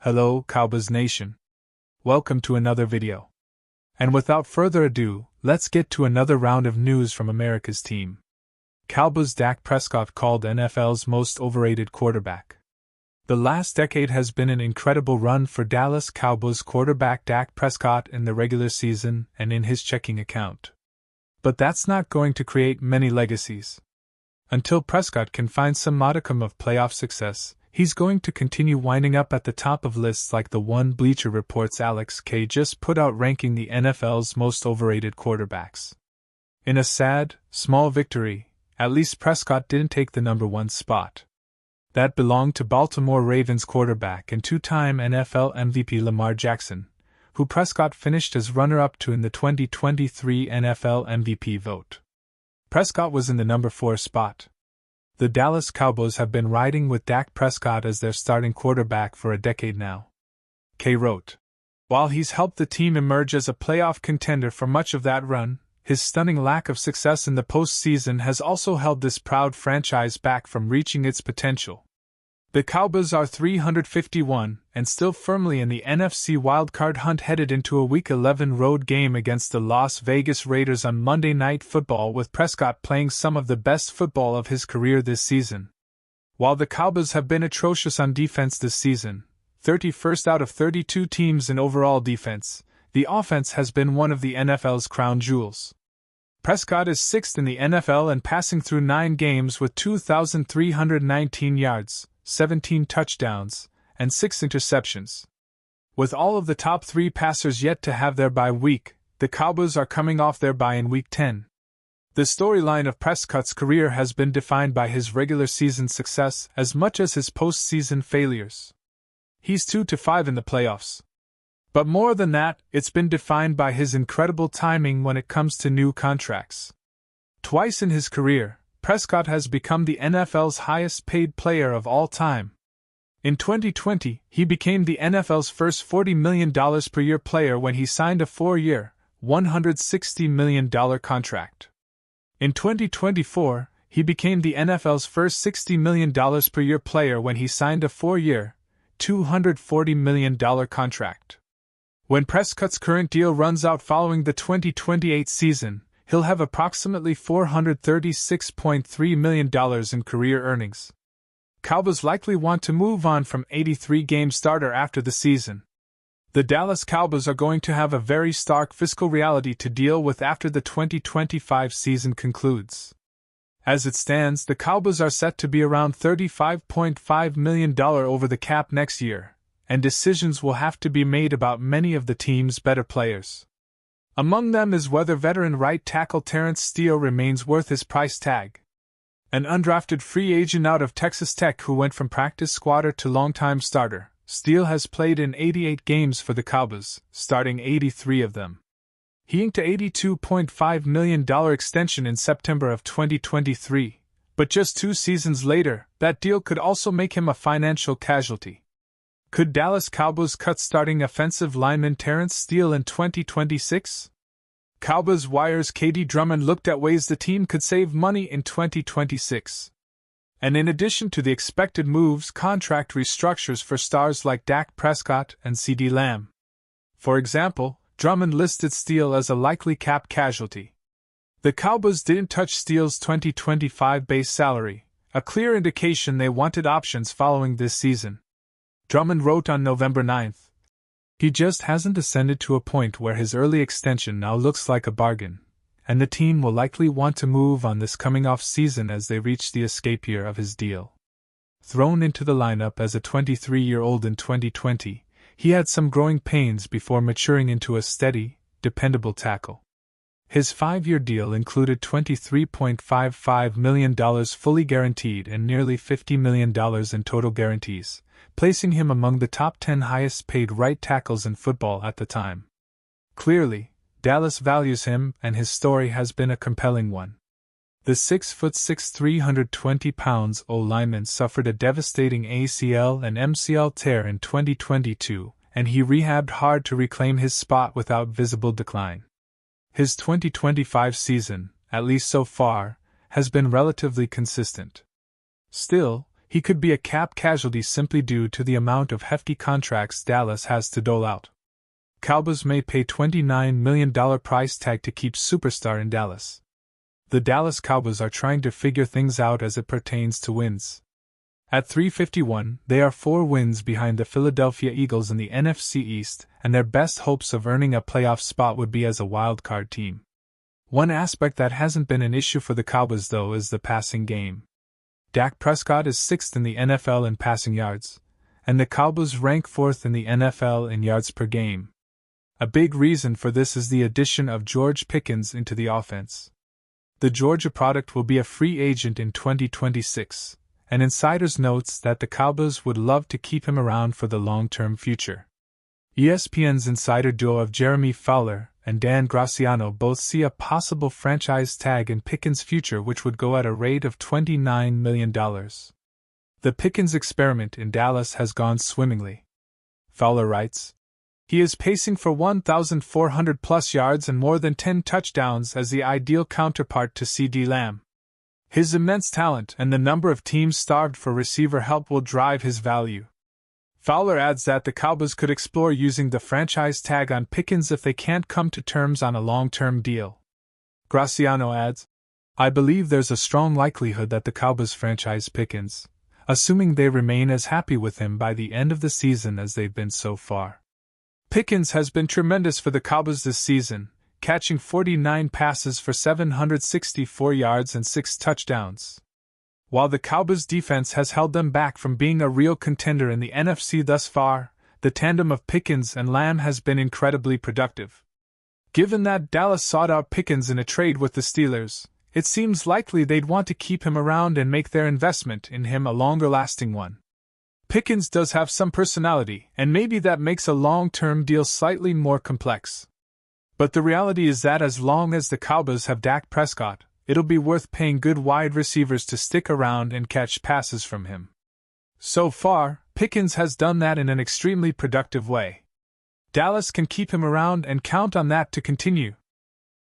Hello, Cowboys Nation. Welcome to another video. And without further ado, let's get to another round of news from America's team. Cowboys Dak Prescott called NFL's most overrated quarterback. The last decade has been an incredible run for Dallas Cowboys quarterback Dak Prescott in the regular season and in his checking account. But that's not going to create many legacies. Until Prescott can find some modicum of playoff success, he's going to continue winding up at the top of lists like the one Bleacher Report's Alex K just put out ranking the NFL's most overrated quarterbacks. In a sad, small victory, at least Prescott didn't take the number one spot. That belonged to Baltimore Ravens quarterback and two-time NFL MVP Lamar Jackson, who Prescott finished as runner-up to in the 2023 NFL MVP vote. Prescott was in the number 4 spot. The Dallas Cowboys have been riding with Dak Prescott as their starting quarterback for a decade now. K wrote, "While he's helped the team emerge as a playoff contender for much of that run, his stunning lack of success in the postseason has also held this proud franchise back from reaching its potential. The Cowboys are 351 and still firmly in the NFC wildcard hunt headed into a Week 11 road game against the Las Vegas Raiders on Monday Night Football, with Prescott playing some of the best football of his career this season. While the Cowboys have been atrocious on defense this season, 31st out of 32 teams in overall defense, the offense has been one of the NFL's crown jewels. Prescott is 6th in the NFL and passing through 9 games with 2,319 yards, 17 touchdowns, and 6 interceptions. With all of the top 3 passers yet to have their bye week, the Cowboys are coming off their bye in Week 10. The storyline of Prescott's career has been defined by his regular season success as much as his postseason failures. He's 2-5 in the playoffs. But more than that, it's been defined by his incredible timing when it comes to new contracts. Twice in his career, Prescott has become the NFL's highest-paid player of all time. In 2020, he became the NFL's first $40 million per year player when he signed a 4-year, $160 million contract. In 2024, he became the NFL's first $60 million per year player when he signed a 4-year, $240 million contract. When Prescott's current deal runs out following the 2028 season, he'll have approximately $436.3 million in career earnings. Cowboys likely want to move on from 83-game starter after the season. The Dallas Cowboys are going to have a very stark fiscal reality to deal with after the 2025 season concludes. As it stands, the Cowboys are set to be around $35.5 million over the cap next year, and decisions will have to be made about many of the team's better players. Among them is whether veteran right tackle Terrence Steele remains worth his price tag. An undrafted free agent out of Texas Tech who went from practice squatter to longtime starter, Steele has played in 88 games for the Cowboys, starting 83 of them. He inked a $82.5 million extension in September of 2023, but just 2 seasons later, that deal could also make him a financial casualty. Could Dallas Cowboys cut starting offensive lineman Terrence Steele in 2026? Cowboys Wire's Katie Drummond looked at ways the team could save money in 2026. And in addition to the expected moves, contract restructures for stars like Dak Prescott and CeeDee Lamb. For example, Drummond listed Steele as a likely cap casualty. The Cowboys didn't touch Steele's 2025 base salary, a clear indication they wanted options following this season. Drummond wrote on November 9th, "He just hasn't ascended to a point where his early extension now looks like a bargain, and the team will likely want to move on this coming off season as they reach the escape year of his deal." Thrown into the lineup as a 23-year-old in 2020, he had some growing pains before maturing into a steady, dependable tackle. His 5-year deal included $23.55 million fully guaranteed and nearly $50 million in total guarantees, placing him among the top 10 highest-paid right tackles in football at the time. Clearly, Dallas values him, and his story has been a compelling one. The 6'6", 320-pound O-lineman suffered a devastating ACL and MCL tear in 2022, and he rehabbed hard to reclaim his spot without visible decline. His 2025 season, at least so far, has been relatively consistent. Still, he could be a cap casualty simply due to the amount of hefty contracts Dallas has to dole out. Cowboys may pay $29 million price tag to keep superstar in Dallas. The Dallas Cowboys are trying to figure things out as it pertains to wins. At 351, they are 4 wins behind the Philadelphia Eagles in the NFC East, and their best hopes of earning a playoff spot would be as a wildcard team. One aspect that hasn't been an issue for the Cowboys, though, is the passing game. Dak Prescott is 6th in the NFL in passing yards, and the Cowboys rank 4th in the NFL in yards per game. A big reason for this is the addition of George Pickens into the offense. The Georgia product will be a free agent in 2026, and insiders notes that the Cowboys would love to keep him around for the long-term future. ESPN's insider duo of Jeremy Fowler and Dan Graciano both see a possible franchise tag in Pickens' future, which would go at a rate of $29 million. The Pickens experiment in Dallas has gone swimmingly. Fowler writes, "He is pacing for 1,400-plus yards and more than 10 touchdowns as the ideal counterpart to C.D. Lamb. His immense talent and the number of teams starved for receiver help will drive his value." Fowler adds that the Cowboys could explore using the franchise tag on Pickens if they can't come to terms on a long-term deal. Graciano adds, "I believe there's a strong likelihood that the Cowboys franchise Pickens, assuming they remain as happy with him by the end of the season as they've been so far." Pickens has been tremendous for the Cowboys this season, catching 49 passes for 764 yards and 6 touchdowns. While the Cowboys' defense has held them back from being a real contender in the NFC thus far, the tandem of Pickens and Lamb has been incredibly productive. Given that Dallas sought out Pickens in a trade with the Steelers, it seems likely they'd want to keep him around and make their investment in him a longer-lasting one. Pickens does have some personality, and maybe that makes a long-term deal slightly more complex. But the reality is that as long as the Cowboys have Dak Prescott, it'll be worth paying good wide receivers to stick around and catch passes from him. So far, Pickens has done that in an extremely productive way. Dallas can keep him around and count on that to continue.